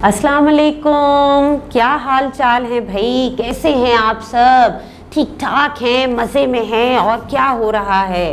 अस्सलाम वालेकुम। क्या हाल चाल है भाई, कैसे हैं आप सब? ठीक ठाक हैं, मज़े में हैं? और क्या हो रहा है?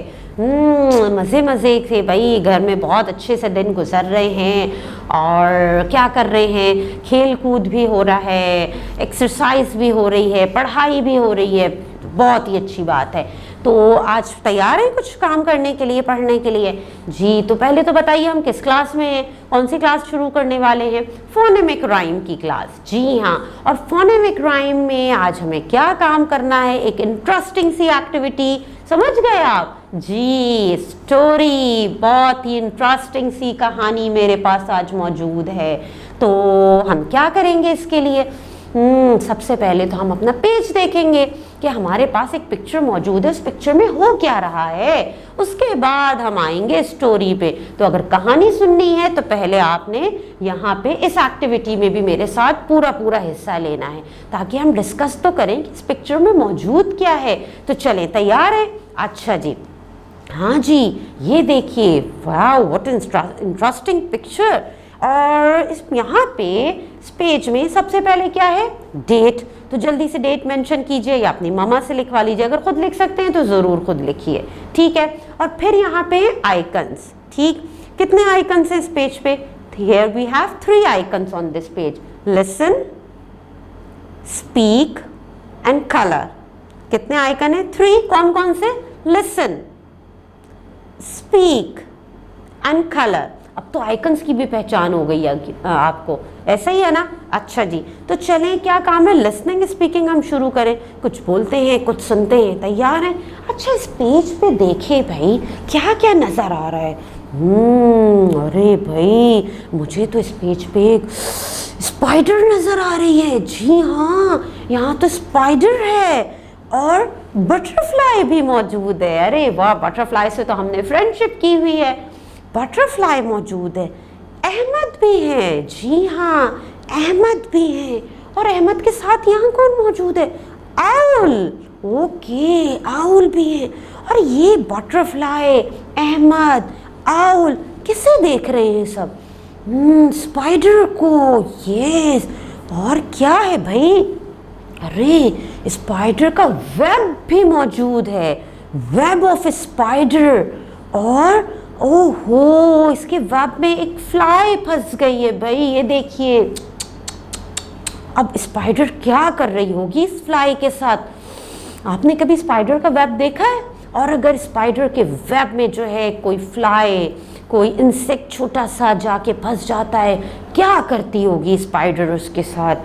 मज़े मज़े से भाई, घर में बहुत अच्छे से दिन गुजर रहे हैं। और क्या कर रहे हैं? खेल कूद भी हो रहा है, एक्सरसाइज भी हो रही है, पढ़ाई भी हो रही है। बहुत ही अच्छी बात है। तो आज तैयार हैं कुछ काम करने के लिए, पढ़ने के लिए? जी, तो पहले तो बताइए हम किस क्लास में हैं, कौन सी क्लास शुरू करने वाले हैं? फोनेमिक राइम की क्लास। जी हाँ, और फोनेमिक राइम में आज हमें क्या काम करना है? एक इंटरेस्टिंग सी एक्टिविटी। समझ गए आप? जी, स्टोरी। बहुत ही इंटरेस्टिंग सी कहानी मेरे पास आज मौजूद है। तो हम क्या करेंगे इसके लिए? सबसे पहले तो हम अपना पेज देखेंगे कि हमारे पास एक पिक्चर मौजूद है, उस पिक्चर में हो क्या रहा है। उसके बाद हम आएंगे स्टोरी पे। तो अगर कहानी सुननी है तो पहले आपने यहाँ पे इस एक्टिविटी में भी मेरे साथ पूरा पूरा हिस्सा लेना है, ताकि हम डिस्कस तो करें कि इस पिक्चर में मौजूद क्या है। तो चलें, तैयार है? अच्छा जी, हाँ जी, ये देखिए, वाह व्हाट इंटरेस्टिंग पिक्चर। और इस यहाँ पे इस पेज में सबसे पहले क्या है? डेट। तो जल्दी से डेट मेंशन कीजिए, या अपनी मम्मा से लिखवा लीजिए। अगर खुद लिख सकते हैं तो ज़रूर खुद लिखिए, ठीक है। और फिर यहाँ पे आइकन्स। ठीक, कितने आइकन्स हैं इस पेज पे? Here we have 3 icons on this page. Listen, speak and colour. कितने आइकन है? 3। कौन कौन से? Listen, speak and colour. अब तो आइकन्स की भी पहचान हो गई है आपको, ऐसा ही है ना? अच्छा जी, तो चलें, क्या काम है? लिसनिंग स्पीकिंग हम शुरू करें। कुछ बोलते हैं, कुछ सुनते हैं। तैयार हैं? अच्छा, इस पेज पे देखें भाई, क्या क्या नज़र आ रहा है? अरे भाई, मुझे तो इस पेज पे एक स्पाइडर नज़र आ रही है। जी हाँ, यहाँ तो स्पाइडर है और बटरफ्लाई भी मौजूद है। अरे वाह, बटरफ्लाई से तो हमने फ्रेंडशिप की हुई है। बटरफ्लाई मौजूद है, अहमद भी है। जी हाँ, अहमद भी है। और अहमद के साथ यहाँ कौन मौजूद है? आउल। ओके, आउल भी है। और ये बटरफ्लाई, अहमद, आउल किसे देख रहे हैं सब? स्पाइडर को। यस। और क्या है भाई? अरे, स्पाइडर का वेब भी मौजूद है, वेब ऑफ स्पाइडर। और ओहो, इसके वेब में एक फ्लाई फंस गई है भाई, ये देखिए। अब स्पाइडर क्या कर रही होगी इस फ्लाई के साथ? आपने कभी स्पाइडर का वेब देखा है? और अगर स्पाइडर के वेब में जो है कोई फ्लाई, कोई इंसेक्ट छोटा सा जाके फंस जाता है, क्या करती होगी स्पाइडर उसके साथ?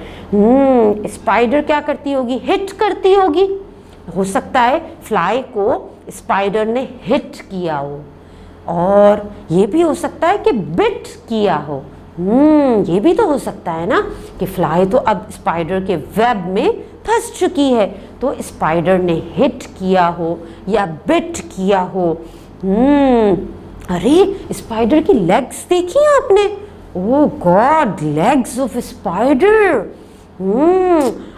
स्पाइडर क्या करती होगी? हिट करती होगी। हो सकता है फ्लाई को स्पाइडर ने हिट किया हो, और ये भी हो सकता है कि बिट किया हो। ये भी तो हो सकता है ना कि फ्लाई तो अब स्पाइडर के वेब में फंस चुकी है, तो स्पाइडर ने हिट किया हो या बिट किया हो। अरे, स्पाइडर की लेग्स देखी आपने? ओह गॉड, लेग्स ऑफ स्पाइडर।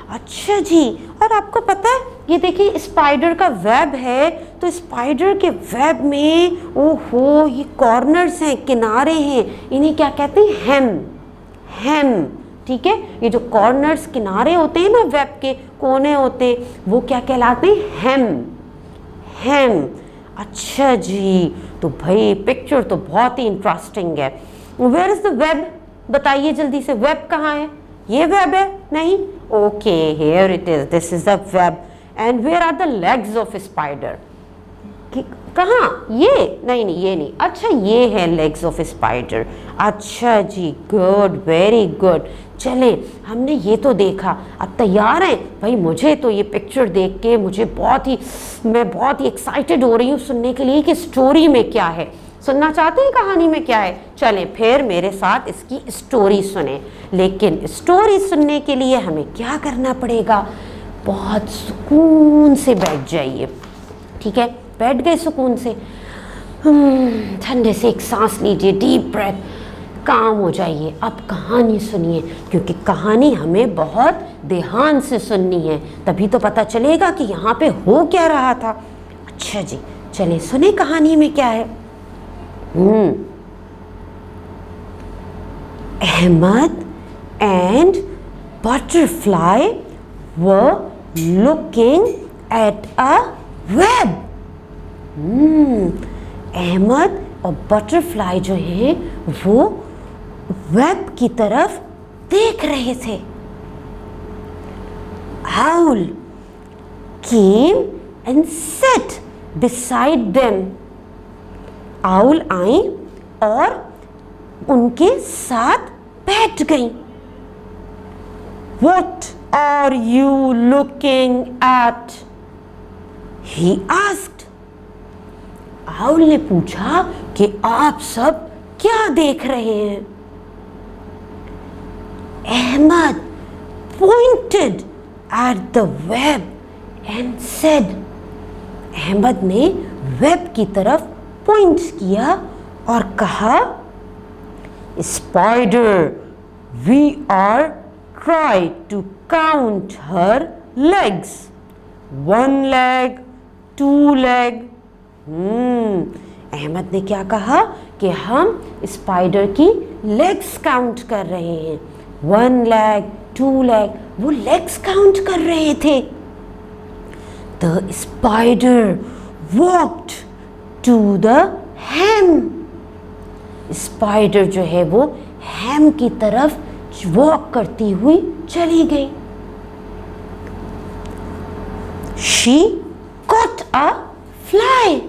अच्छा जी, और आपको पता है, ये देखिए स्पाइडर का वेब है, तो स्पाइडर के वेब में ओहो, ये कॉर्नर्स हैं, किनारे हैं, इन्हें क्या कहते हैं? हेम। हेम, ठीक है। ये जो कॉर्नर्स, किनारे होते हैं ना, वेब के कोने होते हैं, वो क्या कहलाते हैं? हेम। हेम। अच्छा जी, तो भाई पिक्चर तो बहुत ही इंटरेस्टिंग है। Where is the web? बताइए जल्दी से, वेब कहाँ है? ये वेब है? नहीं। Okay, here it is, this is the web. And where are the legs of spider? कहाँ? ये नहीं, नहीं ये नहीं। अच्छा, ये है लेग्स ऑफ स्पाइडर। अच्छा जी, गुड, वेरी गुड। चलें, हमने ये तो देखा, अब तैयार हैं भाई? मुझे तो ये पिक्चर देख के मैं बहुत ही एक्साइटेड हो रही हूँ सुनने के लिए कि स्टोरी में क्या है। सुनना चाहते हैं कहानी में क्या है? चलें फिर मेरे साथ इसकी स्टोरी सुने। लेकिन स्टोरी सुनने के लिए हमें क्या करना पड़ेगा? बहुत सुकून से बैठ जाइए, ठीक है? बैठ गए सुकून से? ठंडे से एक सांस लीजिए, डीप ब्रेथ, काम हो जाइए। अब कहानी सुनिए, क्योंकि कहानी हमें बहुत ध्यान से सुननी है, तभी तो पता चलेगा कि यहाँ पे हो क्या रहा था। अच्छा जी, चलें सुने कहानी में क्या है। Ahmad and butterfly were looking at a web. Ahmad और बटरफ्लाई जो है वो वेब की तरफ देख रहे थे. Owl came and sat beside them. Owl आई और उनके साथ बैठ गई. What are you looking at? He asked. Owl ने पूछा कि आप सब क्या देख रहे हैं. Ahmad pointed at the web and said. Ahmad ने वेब की तरफ पॉइंट किया और कहा, Spider, we are trying to count her legs. 1 leg, 2 leg. Ahmad ने क्या कहा कि हम स्पाइडर की लेग्स काउंट कर रहे हैं. 1 leg, 2 leg, वो लेग्स काउंट कर रहे थे. The spider walked to the ham. Spider जो है वो हैम की तरफ वॉक करती हुई चली गई. She caught a fly.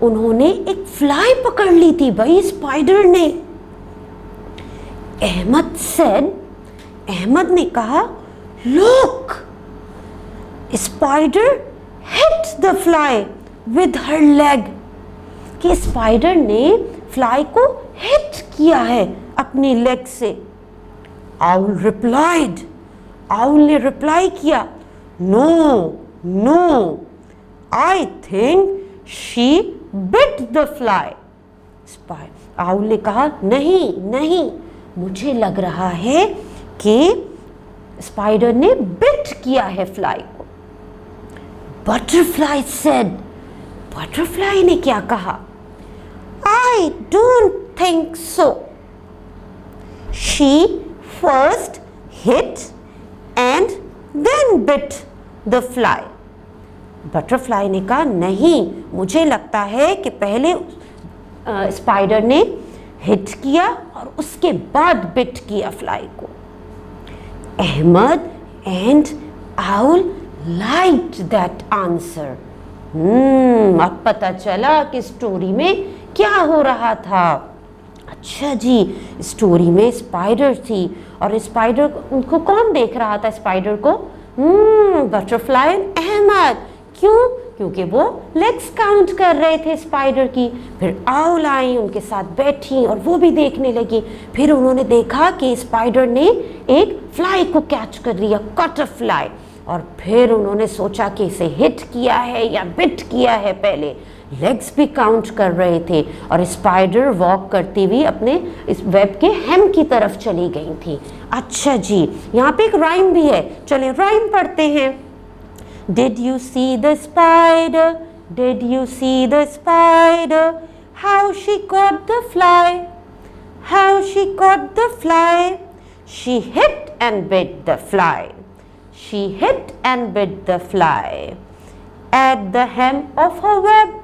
उन्होंने एक फ्लाई पकड़ ली थी भाई स्पाइडर ने. अहमद said, अहमद ने कहा, Look, spider hit the fly with her leg. कि स्पाइडर ने फ्लाई को हिट किया है अपनी लेग से. Owl replied. आउल ने रिप्लाई किया, no no, I think she bit the fly. Owl ने कहा, नहीं नहीं, मुझे लग रहा है कि स्पाइडर ने बिट किया है फ्लाई को. Butterfly said. बटरफ्लाई ने क्या कहा, I don't think so. She first hit and then bit the fly. Butterfly ने कहा, नहीं, मुझे लगता है कि पहले स्पाइडर ने हिट किया और उसके बाद बिट किया फ्लाई को. Ahmad and owl liked that answer. अब पता चला कि स्टोरी में क्या हो रहा था. अच्छा जी, स्टोरी में स्पाइडर थी और स्पाइडर उनको कौन देख रहा था स्पाइडर को? बटरफ्लाई अहमद. क्यों? क्योंकि वो लेग्स काउंट कर रहे थे स्पाइडर की. फिर आउल आई, उनके साथ बैठी और वो भी देखने लगी. फिर उन्होंने देखा कि स्पाइडर ने एक फ्लाई को कैच कर लिया, कट अ फ्लाई. और फिर उन्होंने सोचा कि इसे हिट किया है या बिट किया है. पहले लेग्स भी काउंट कर रहे थे और स्पाइडर वॉक करती हुई अपने इस वेब के हेम की तरफ चली गई थी. अच्छा जी, यहाँ पे एक राइम भी है, चलें राइम पढ़ते हैं. Did you see the spider? Did you see the spider? How she caught the fly? How she caught the fly? She hit and bit the fly. She hit and bit the fly. At the hem of her web.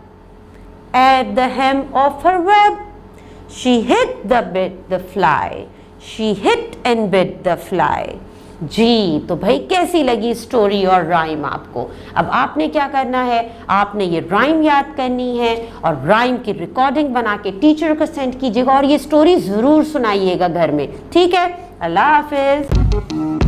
At the hem of her web. She hit the bit the fly. She hit and bit the fly. जी, तो भाई कैसी लगी story और rhyme आपको? अब आपने क्या करना है, आपने ये राइम याद करनी है और राइम की रिकॉर्डिंग बना के टीचर को सेंड कीजिएगा और ये स्टोरी ज़रूर सुनाइएगा घर में. ठीक है, अल्लाह हाफिज़.